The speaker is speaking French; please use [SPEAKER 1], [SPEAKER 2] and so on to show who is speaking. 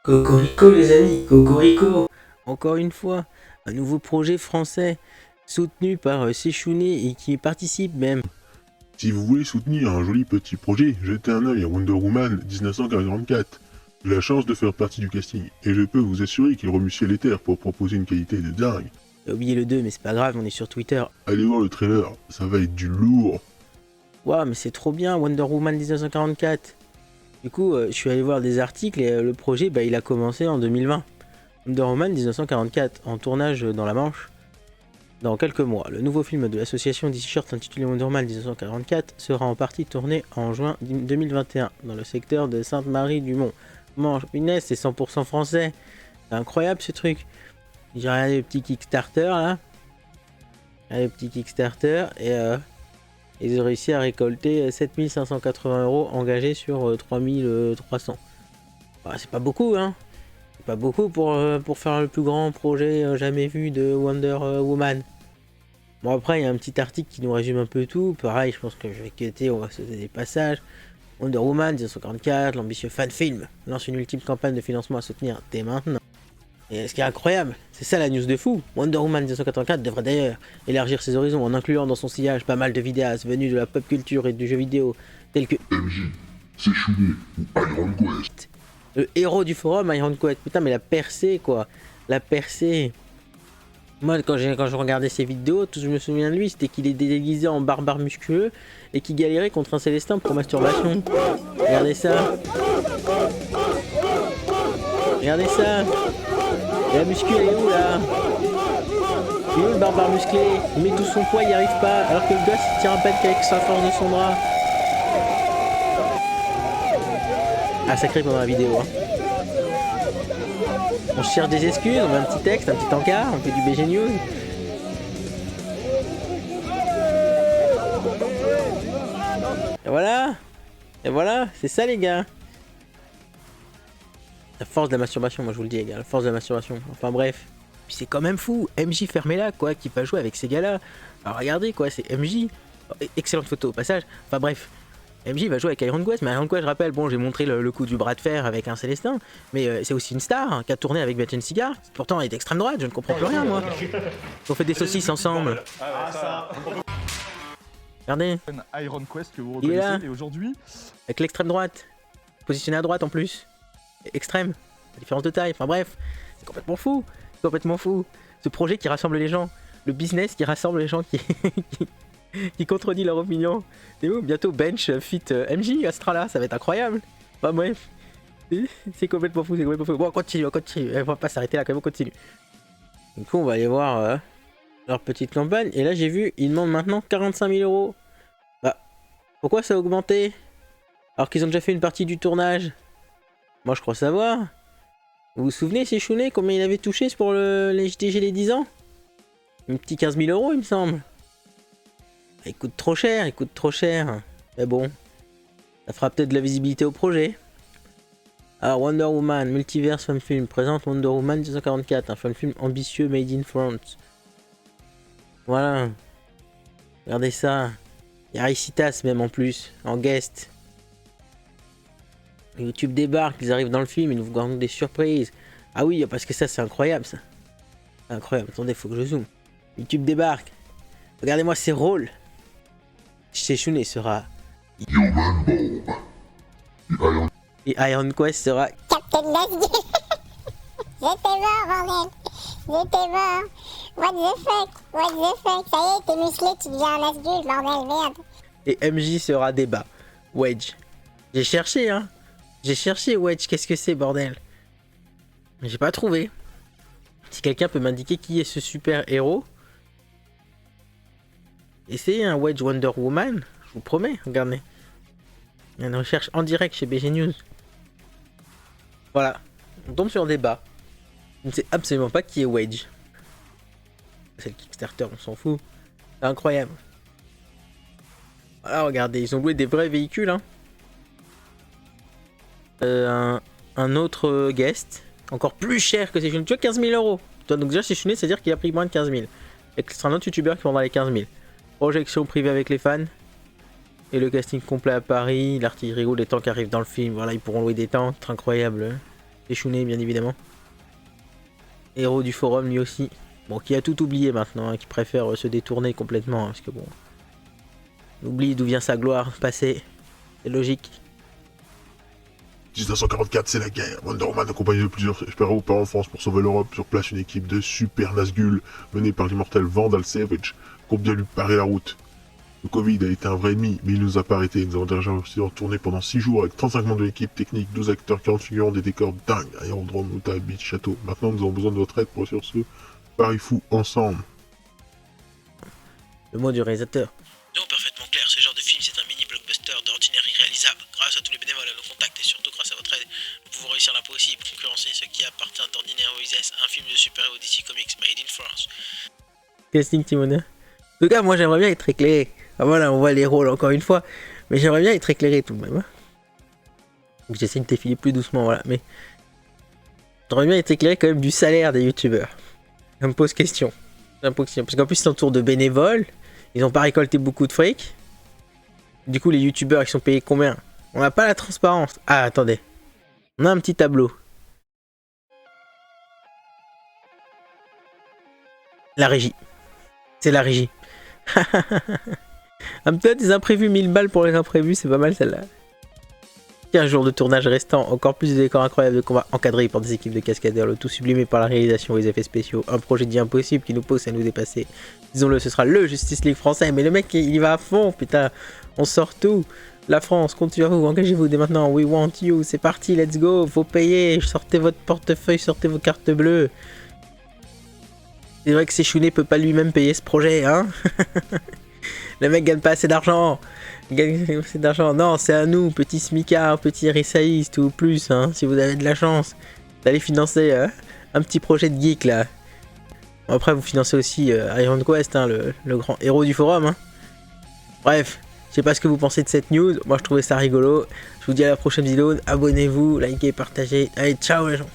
[SPEAKER 1] Cocorico les amis, Cocorico. Encore une fois, un nouveau projet français soutenu par Séchouné et qui participe même.
[SPEAKER 2] Si vous voulez soutenir un joli petit projet, jetez un œil à Wonder Woman 1944. J'ai la chance de faire partie du casting, et je peux vous assurer qu'il remue ciel et terre pour proposer une qualité de dingue.
[SPEAKER 1] J'ai oublié le 2 mais c'est pas grave, on est sur Twitter.
[SPEAKER 2] Allez voir le trailer, ça va être du lourd.
[SPEAKER 1] Waouh mais c'est trop bien Wonder Woman 1944. Du coup je suis allé voir des articles et le projet il a commencé en 2020. Wonder Woman 1944 en tournage dans la Manche. Dans quelques mois, le nouveau film de l'association D-Shirt intitulé Wonder Woman 1944 sera en partie tourné en juin 2021 dans le secteur de Sainte-Marie-du-Mont. Manche, punaise, c'est 100% français. C'est incroyable ce truc. J'ai regardé le petit Kickstarter là. Le petit Kickstarter et ils ont réussi à récolter 7580 € engagés sur 3300. Bah, c'est pas beaucoup hein. C'est pas beaucoup pour faire le plus grand projet jamais vu de Wonder Woman. Bon après il y a un petit article qui nous résume un peu tout. Pareil je pense que je vais quitter, on va sauter des passages. Wonder Woman 1944, l'ambitieux fan film lance une ultime campagne de financement à soutenir dès maintenant. Et ce qui est incroyable, c'est ça la news de fou. Wonder Woman 1984 devrait d'ailleurs élargir ses horizons en incluant dans son sillage pas mal de vidéastes venus de la pop culture et du jeu vidéo, tels que
[SPEAKER 2] MJ, Séchouné ou Iron Quest.
[SPEAKER 1] le héros du forum, Iron Quest. Putain mais la percée quoi. La percée. Moi quand je regardais ses vidéos, tout je me souviens de lui, c'était qu'il est déguisé en barbare musculeux et qui galérait contre un Célestin pour masturbation. Regardez ça. Regardez ça. Et la muscu elle est où là? Il est où le barbare musclé? Il met tout son poids, il n'y arrive pas, alors que le gosse il tient à peine qu'avec sa force de son bras. Ah sacré pendant la vidéo hein. On cherche des excuses, on met un petit texte, un petit encart, on fait du BG News. Et voilà. Et voilà, c'est ça les gars. La force de la masturbation, moi je vous le dis les gars, la force de la masturbation. Enfin bref. Puis c'est quand même fou, MJ Fermela quoi, qui va jouer avec ces gars-là. Alors regardez quoi, c'est MJ. Excellente photo au passage. Enfin bref. MJ va jouer avec Iron Quest, mais Iron Quest, je rappelle, bon, j'ai montré le coup du bras de fer avec un Célestin, mais c'est aussi une star hein, qui a tourné avec Betty Cigar. Pourtant, elle est d'extrême droite, je ne comprends plus rien, moi. On fait des saucisses ensemble. Regardez,
[SPEAKER 3] Iron Quest que vous
[SPEAKER 1] il est là,
[SPEAKER 3] reconnaissez et aujourd'hui
[SPEAKER 1] avec l'extrême droite, positionné à droite en plus. Extrême, différence de taille, enfin bref, c'est complètement fou, complètement fou. Ce projet qui rassemble les gens, le business qui rassemble les gens qui, qui contredit leur opinion. Et où bientôt Bench fit MJ Astrala, ça va être incroyable. Enfin bref, c'est complètement fou, c'est complètement fou. Bon, on continue, on va pas s'arrêter là quand même, on continue. Du coup, on va aller voir leur petite campagne. Et là, j'ai vu, ils demandent maintenant 45 000 €. Bah, pourquoi ça a augmenté alors qu'ils ont déjà fait une partie du tournage? Moi, je crois savoir. Vous vous souvenez, c'est Chounet, combien il avait touché pour les JTG les 10 ans? Un petit 15 000 €, il me semble. Il coûte trop cher, il coûte trop cher. Mais bon, ça fera peut-être de la visibilité au projet. Alors Wonder Woman, Multiverse Fan Film présente Wonder Woman 1944, un fan film ambitieux made in France. Voilà. Regardez ça. Il y a Ricitas même en plus, en guest. YouTube débarque, ils arrivent dans le film, ils nous font des surprises. Ah oui, parce que ça c'est incroyable ça. Incroyable, attendez, faut que je zoome. YouTube débarque. Regardez-moi ces rôles. Sheshune sera
[SPEAKER 2] Human Bomb.
[SPEAKER 1] et Iron Quest sera
[SPEAKER 4] Captain Lasgueux. J'étais mort, bordel. J'étais mort. What the fuck? What the fuck? Ça y est, t'es musclé, tu deviens un Lasgueux, bordel, merde.
[SPEAKER 1] et MJ sera débat. Wedge. J'ai cherché hein. J'ai cherché Wedge, qu'est-ce que c'est bordel? J'ai pas trouvé. Si quelqu'un peut m'indiquer qui est ce super héros. Essayez un Wedge Wonder Woman, je vous promets, regardez. Il y a une recherche en direct chez BG News. Voilà, on tombe sur un débat. Je ne sais absolument pas qui est Wedge. C'est le Kickstarter, on s'en fout. C'est incroyable. Voilà, regardez, ils ont loué des vrais véhicules. Hein. Un autre guest, encore plus cher que Séchouné. Tu vois, 15 000 €. Toi, donc déjà, Séchouné, c'est-à-dire qu'il a pris moins de 15 000. Et que c'est un autre youtubeur qui vendra les 15 000. Projection privée avec les fans. Et le casting complet à Paris. L'artillerie roule, les tanks arrivent dans le film. Voilà, ils pourront louer des tanks. C'est incroyable. Seshune, bien évidemment. Héros du forum, lui aussi. Bon, qui a tout oublié maintenant, hein, qui préfère se détourner complètement, hein, parce que bon... On oublie d'où vient sa gloire passée. C'est logique.
[SPEAKER 2] 1944, c'est la guerre. Wonder Woman, accompagné de plusieurs super-héros, part en France pour sauver l'Europe. Sur place, une équipe de super Nazgûl, menée par l'immortel Vandal Savage, compte bien lui parer la route. Le Covid a été un vrai ennemi, mais il nous a pas arrêté. Nous avons déjà réussi à tourner pendant 6 jours avec 35 membres de l'équipe technique, 12 acteurs, 40 figurants, des décors dingues, aérodrome, Utah, beach, château. Maintenant, nous avons besoin de votre aide pour réussir ce pari fou ensemble.
[SPEAKER 1] Le mot du réalisateur.
[SPEAKER 3] Non, parfaitement clair, ce genre de film c'est un mini blockbuster d'ordinaire irréalisable. Grâce à tous les bénévoles, à nos contacts et surtout grâce à votre aide, nous pouvons réussir l'impossible, concurrencer ce qui appartient d'ordinaire au ISS, un film de super-héros DC Comics made in France.
[SPEAKER 1] Casting Timonin. En tout cas, moi j'aimerais bien être éclairé. Ah voilà, on voit les rôles encore une fois. Mais j'aimerais bien être éclairé tout de même. Hein. Donc j'essaie de t'effiler plus doucement, voilà. Mais j'aimerais bien être éclairé quand même du salaire des youtubeurs. Ça me pose question. Parce qu'en plus, c'est un tour de bénévoles. Ils n'ont pas récolté beaucoup de fric. Du coup, les youtubeurs, ils sont payés combien? On n'a pas la transparence. Ah, attendez. On a un petit tableau. La régie. C'est la régie. Un peu des imprévus, 1000 balles pour les imprévus, c'est pas mal celle-là. 15 jours de tournage restant, encore plus de décors incroyables de combats encadrés par des équipes de cascadeurs, le tout sublimé par la réalisation et les effets spéciaux. Un projet dit impossible qui nous pousse à nous dépasser. Disons-le, ce sera le Justice League français, mais le mec il y va à fond, putain. On sort tout. La France, compte sur vous, engagez-vous dès maintenant. We want you, c'est parti, let's go. Faut payer, sortez votre portefeuille, sortez vos cartes bleues. C'est vrai que Seshune peut pas lui-même payer ce projet, hein. Le mec gagne pas assez d'argent. Non, c'est à nous, petit smicard, petit rissaïste ou plus, hein, si vous avez de la chance, d'aller financer un petit projet de geek là. Après, vous financez aussi Iron Quest, hein, le grand héros du forum. Hein. Bref, je sais pas ce que vous pensez de cette news. Moi, je trouvais ça rigolo. Je vous dis à la prochaine vidéo. Abonnez-vous, likez, partagez. Allez, ciao les gens.